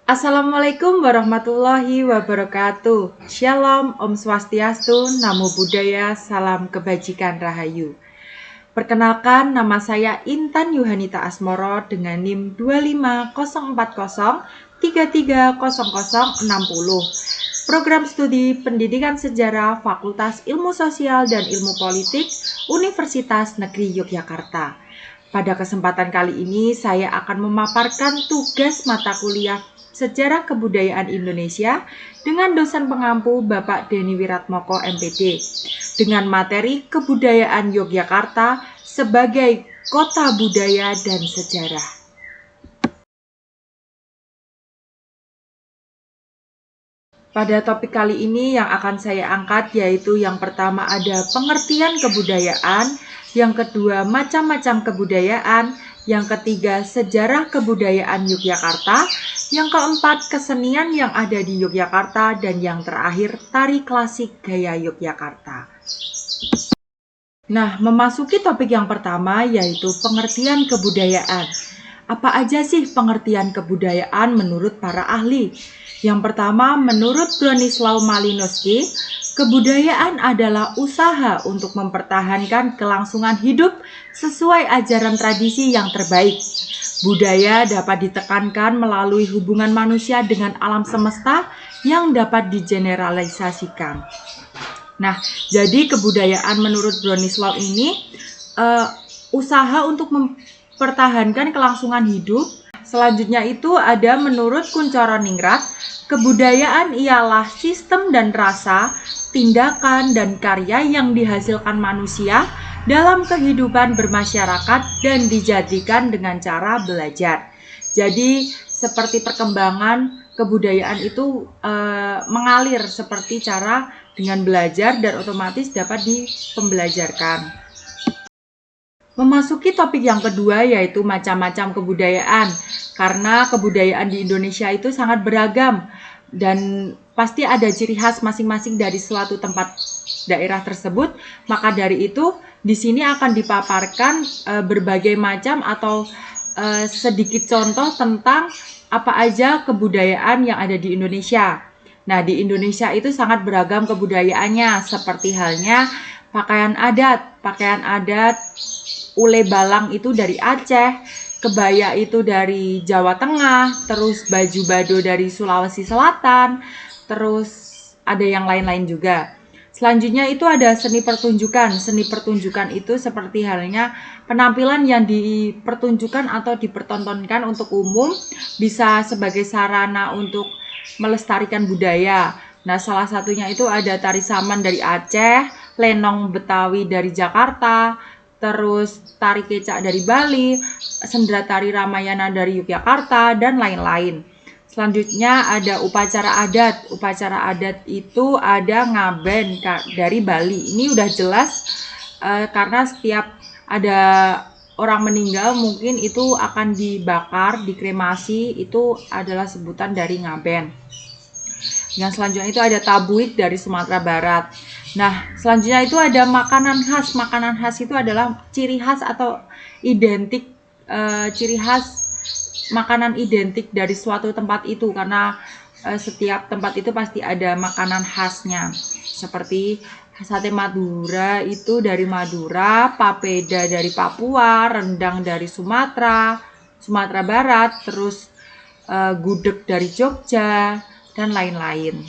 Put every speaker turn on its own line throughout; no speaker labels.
Assalamualaikum warahmatullahi wabarakatuh. Shalom, Om Swastiastu, Namo Buddhaya, Salam Kebajikan Rahayu. Perkenalkan, nama saya Intan Yuhanita Asmoro dengan NIM 25040330060. Program Studi Pendidikan Sejarah Fakultas Ilmu Sosial dan Ilmu Politik Universitas Negeri Yogyakarta. Pada kesempatan kali ini saya akan memaparkan tugas mata kuliah Sejarah Kebudayaan Indonesia dengan dosen pengampu Bapak Denny Wiratmoko MPD dengan materi Kebudayaan Yogyakarta sebagai Kota Budaya dan Sejarah. Pada topik kali ini yang akan saya angkat yaitu yang pertama ada pengertian kebudayaan, yang kedua macam-macam kebudayaan, yang ketiga sejarah kebudayaan Yogyakarta, yang keempat kesenian yang ada di Yogyakarta, dan yang terakhir tari klasik gaya Yogyakarta. Nah, memasuki topik yang pertama yaitu pengertian kebudayaan. Apa aja sih pengertian kebudayaan menurut para ahli? Yang pertama, menurut Bronislaw Malinowski, kebudayaan adalah usaha untuk mempertahankan kelangsungan hidup sesuai ajaran tradisi yang terbaik. Budaya dapat ditekankan melalui hubungan manusia dengan alam semesta yang dapat digeneralisasikan. Nah, jadi kebudayaan menurut Bronislaw ini usaha untuk mempertahankan kelangsungan hidup. Selanjutnya itu ada menurut Kunchoro-Ningrat, kebudayaan ialah sistem dan rasa, tindakan dan karya yang dihasilkan manusia dalam kehidupan bermasyarakat dan dijadikan dengan cara belajar. Jadi seperti perkembangan kebudayaan itu mengalir seperti cara dengan belajar dan otomatis dapat dipembelajarkan. Memasuki topik yang kedua yaitu macam-macam kebudayaan. Karena kebudayaan di Indonesia itu sangat beragam dan pasti ada ciri khas masing-masing dari suatu tempat daerah tersebut. Maka dari itu di sini akan dipaparkan berbagai macam atau sedikit contoh tentang apa aja kebudayaan yang ada di Indonesia. Nah, di Indonesia itu sangat beragam kebudayaannya, seperti halnya pakaian adat ule balang itu dari Aceh, kebaya itu dari Jawa Tengah, terus baju bado dari Sulawesi Selatan, terus ada yang lain-lain juga. Selanjutnya itu ada seni pertunjukan. Seni pertunjukan itu seperti halnya penampilan yang dipertunjukkan atau dipertontonkan untuk umum, bisa sebagai sarana untuk melestarikan budaya. Nah, salah satunya itu ada tari saman dari Aceh, lenong Betawi dari Jakarta, terus tari kecak dari Bali, sendera tari Ramayana dari Yogyakarta, dan lain-lain. Selanjutnya ada upacara adat. Upacara adat itu ada ngaben dari Bali. Ini udah jelas karena setiap ada orang meninggal mungkin itu akan dibakar, dikremasi, itu adalah sebutan dari ngaben. Yang selanjutnya itu ada tabuik dari Sumatera Barat. Nah, selanjutnya itu ada makanan khas. Makanan khas itu adalah ciri khas atau identik, ciri khas makanan identik dari suatu tempat itu, karena setiap tempat itu pasti ada makanan khasnya. Seperti sate Madura itu dari Madura, papeda dari Papua, rendang dari Sumatera Barat, terus gudeg dari Jogja, dan lain-lain.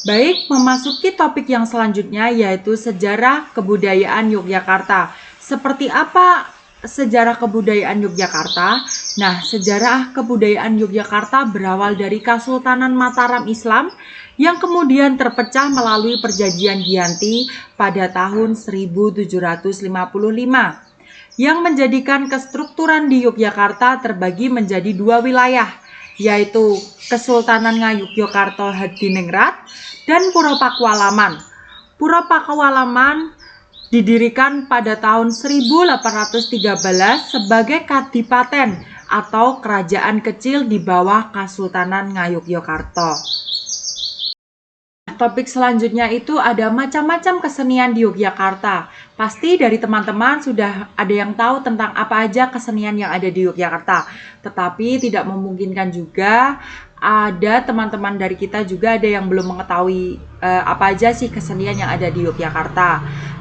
Baik, memasuki topik yang selanjutnya yaitu sejarah kebudayaan Yogyakarta. Seperti apa sejarah kebudayaan Yogyakarta? Nah, sejarah kebudayaan Yogyakarta berawal dari Kesultanan Mataram Islam yang kemudian terpecah melalui Perjanjian Giyanti pada tahun 1755 yang menjadikan kestrukturan di Yogyakarta terbagi menjadi dua wilayah, yaitu Kesultanan Ngayogyakarta Hadiningrat dan Pura Pakualaman. Pura Pakualaman didirikan pada tahun 1813 sebagai kadipaten atau kerajaan kecil di bawah Kesultanan Ngayogyakarta. Topik selanjutnya itu ada macam-macam kesenian di Yogyakarta. Pasti dari teman-teman sudah ada yang tahu tentang apa aja kesenian yang ada di Yogyakarta. Tetapi tidak memungkinkan juga ada teman-teman dari kita juga ada yang belum mengetahui apa aja sih kesenian yang ada di Yogyakarta.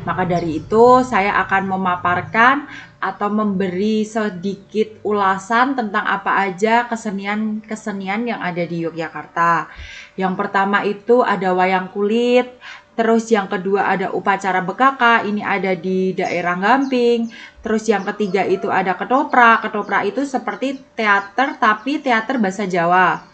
Maka dari itu saya akan memaparkan atau memberi sedikit ulasan tentang apa aja kesenian-kesenian yang ada di Yogyakarta. Yang pertama itu ada wayang kulit. Terus yang kedua ada upacara bekaka, ini ada di daerah Gamping. Terus yang ketiga itu ada ketoprak. Ketoprak itu seperti teater tapi teater bahasa Jawa.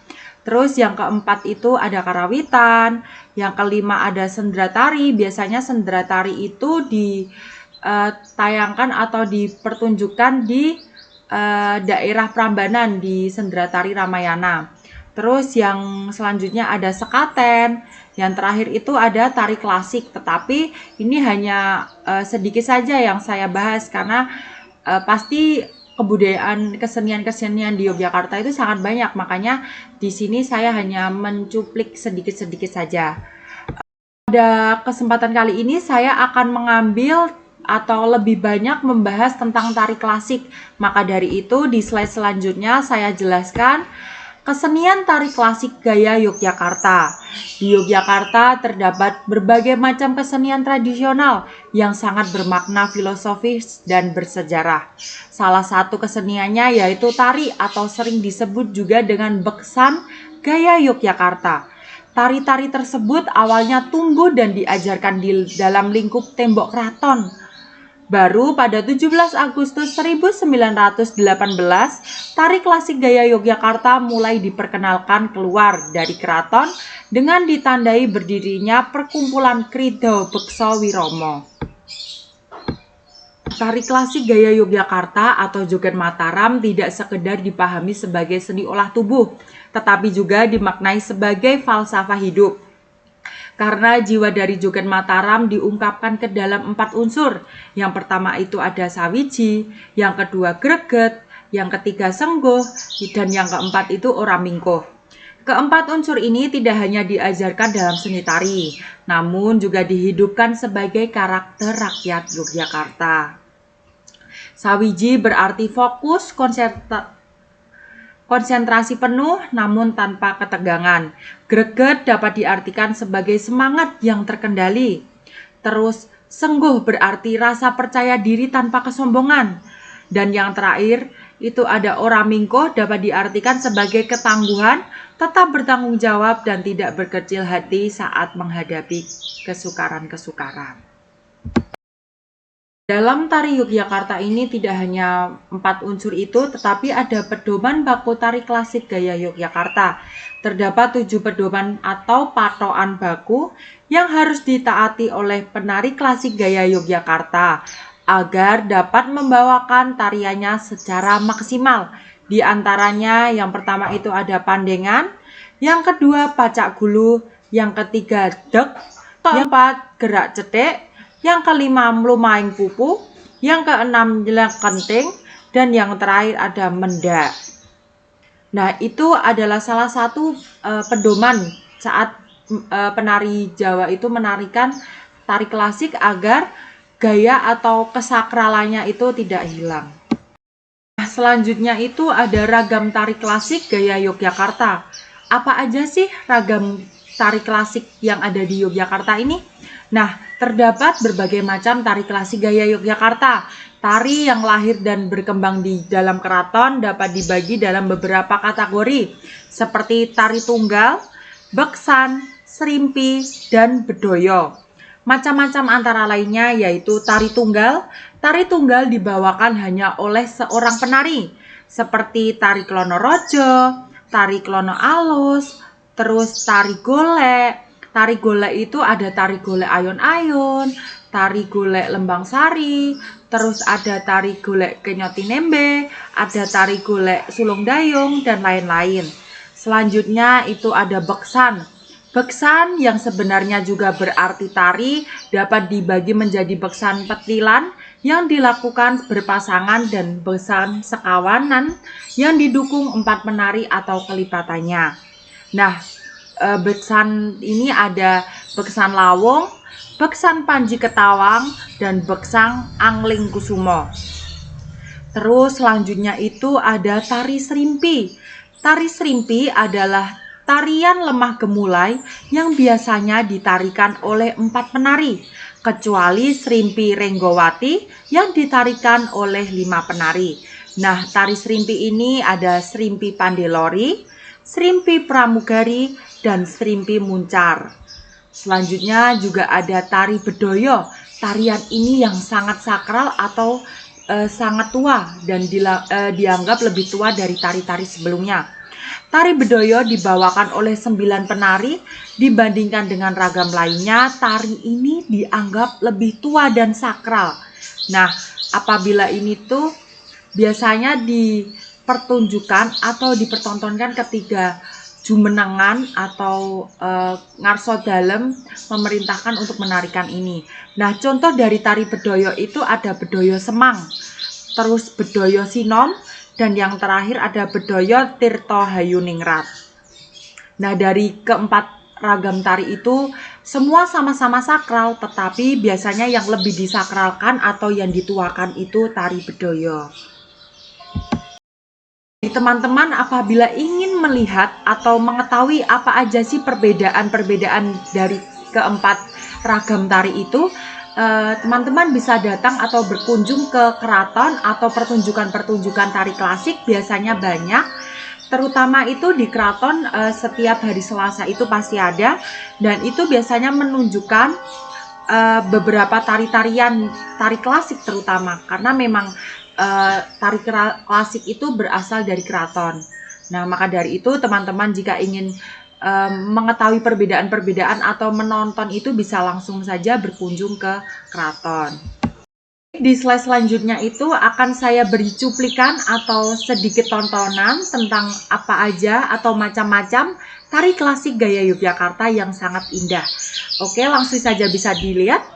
Terus yang keempat itu ada karawitan. Yang kelima ada sendratari. Biasanya sendratari itu ditayangkan atau dipertunjukkan di daerah Prambanan di Sendratari Ramayana. Terus yang selanjutnya ada sekaten. Yang terakhir itu ada tari klasik, tetapi ini hanya sedikit saja yang saya bahas karena pasti kebudayaan kesenian-kesenian di Yogyakarta itu sangat banyak. Makanya di sini saya hanya mencuplik sedikit-sedikit saja. Pada kesempatan kali ini saya akan mengambil atau lebih banyak membahas tentang tari klasik. Maka dari itu di slide selanjutnya saya jelaskan kesenian tari klasik gaya Yogyakarta. Di Yogyakarta terdapat berbagai macam kesenian tradisional yang sangat bermakna filosofis dan bersejarah. Salah satu keseniannya yaitu tari atau sering disebut juga dengan beksan gaya Yogyakarta. Tari-tari tersebut awalnya tumbuh dan diajarkan di dalam lingkup tembok keraton. Baru pada 17 Agustus 1918, tari klasik gaya Yogyakarta mulai diperkenalkan keluar dari keraton dengan ditandai berdirinya Perkumpulan Krida Beksa Wiromo. Tari klasik gaya Yogyakarta atau Joget Mataram tidak sekedar dipahami sebagai seni olah tubuh, tetapi juga dimaknai sebagai falsafah hidup. Karena jiwa dari Joget Mataram diungkapkan ke dalam 4 unsur. Yang pertama itu ada sawiji, yang kedua greget, yang ketiga sengguh, dan yang keempat itu oramingkuh. Keempat unsur ini tidak hanya diajarkan dalam seni tari, namun juga dihidupkan sebagai karakter rakyat Yogyakarta. Sawiji berarti fokus, konsentrasi penuh namun tanpa ketegangan. Greget dapat diartikan sebagai semangat yang terkendali. Terus sengguh berarti rasa percaya diri tanpa kesombongan. Dan yang terakhir itu ada oramingkuh dapat diartikan sebagai ketangguhan, tetap bertanggung jawab dan tidak berkecil hati saat menghadapi kesukaran-kesukaran. Dalam tari Yogyakarta ini tidak hanya 4 unsur itu, tetapi ada pedoman baku tari klasik gaya Yogyakarta. Terdapat 7 pedoman atau patokan baku yang harus ditaati oleh penari klasik gaya Yogyakarta agar dapat membawakan tariannya secara maksimal. Di antaranya yang pertama itu ada pandengan, yang kedua pacak gulu, yang ketiga dek, keempat gerak cetek, yang kelima mlumaing pupu, yang keenam jelek kenting, dan yang terakhir ada mendak. Nah, itu adalah salah satu pedoman saat penari Jawa itu menarikan tari klasik agar gaya atau kesakralannya itu tidak hilang. Nah, selanjutnya itu ada ragam tari klasik gaya Yogyakarta. Apa aja sih ragam tari klasik yang ada di Yogyakarta ini? Nah, terdapat berbagai macam tari klasik gaya Yogyakarta. Tari yang lahir dan berkembang di dalam keraton dapat dibagi dalam beberapa kategori, seperti tari tunggal, beksan, serimpi, dan bedoyo. Macam-macam antara lainnya yaitu tari tunggal. Tari tunggal dibawakan hanya oleh seorang penari, seperti tari klono rojo, tari klono alus, terus tari golek. Tari golek itu ada tari golek ayon-ayon, tari golek lembang sari, terus ada tari golek kenyoti nembe, ada tari golek sulung dayung, dan lain-lain. Selanjutnya itu ada beksan. Beksan yang sebenarnya juga berarti tari dapat dibagi menjadi beksan petilan yang dilakukan berpasangan dan beksan sekawanan yang didukung 4 penari atau kelipatannya. Nah, beksan ini ada beksan lawong, Beksan Panji Ketawang, dan Beksang Angling Kusumo. Terus selanjutnya itu ada tari serimpi. Tari serimpi adalah tarian lemah gemulai yang biasanya ditarikan oleh 4 penari, kecuali serimpi Renggowati yang ditarikan oleh 5 penari. Nah, tari serimpi ini ada serimpi Pandelori, serimpi Pramugari, dan serimpi Muncar. Selanjutnya juga ada tari Bedoyo. Tarian ini yang sangat sakral atau sangat tua dan dianggap lebih tua dari tari-tari sebelumnya. Tari Bedoyo dibawakan oleh 9 penari. Dibandingkan dengan ragam lainnya, tari ini dianggap lebih tua dan sakral. Nah, apabila ini tuh biasanya dipertunjukkan atau dipertontonkan ketika jumenengan atau ngarso dalem memerintahkan untuk menarikan ini. Nah, contoh dari tari Bedoyo itu ada Bedoyo Semang, terus Bedoyo Sinom, dan yang terakhir ada Bedoyo Tirto Hayuningrat. Nah, dari keempat ragam tari itu semua sama-sama sakral, tetapi biasanya yang lebih disakralkan atau yang dituakan itu tari Bedoyo. Teman-teman, apabila ingin melihat atau mengetahui apa aja sih perbedaan-perbedaan dari keempat ragam tari itu, teman-teman bisa datang atau berkunjung ke keraton atau pertunjukan-pertunjukan tari klasik. Biasanya banyak, terutama itu di keraton setiap hari Selasa itu pasti ada, dan itu biasanya menunjukkan beberapa tari-tarian tari klasik terutama, karena memang tari klasik itu berasal dari keraton. Nah, maka dari itu teman-teman jika ingin mengetahui perbedaan-perbedaan atau menonton itu bisa langsung saja berkunjung ke keraton. Di slide selanjutnya itu akan saya beri cuplikan atau sedikit tontonan tentang apa aja atau macam-macam tari klasik gaya Yogyakarta yang sangat indah. Oke, langsung saja bisa dilihat.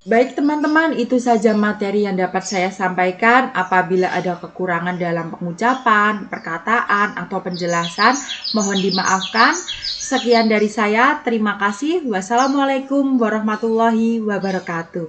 Baik teman-teman, itu saja materi yang dapat saya sampaikan. Apabila ada kekurangan dalam pengucapan, perkataan, atau penjelasan, mohon dimaafkan. Sekian dari saya, terima kasih. Wassalamualaikum warahmatullahi wabarakatuh.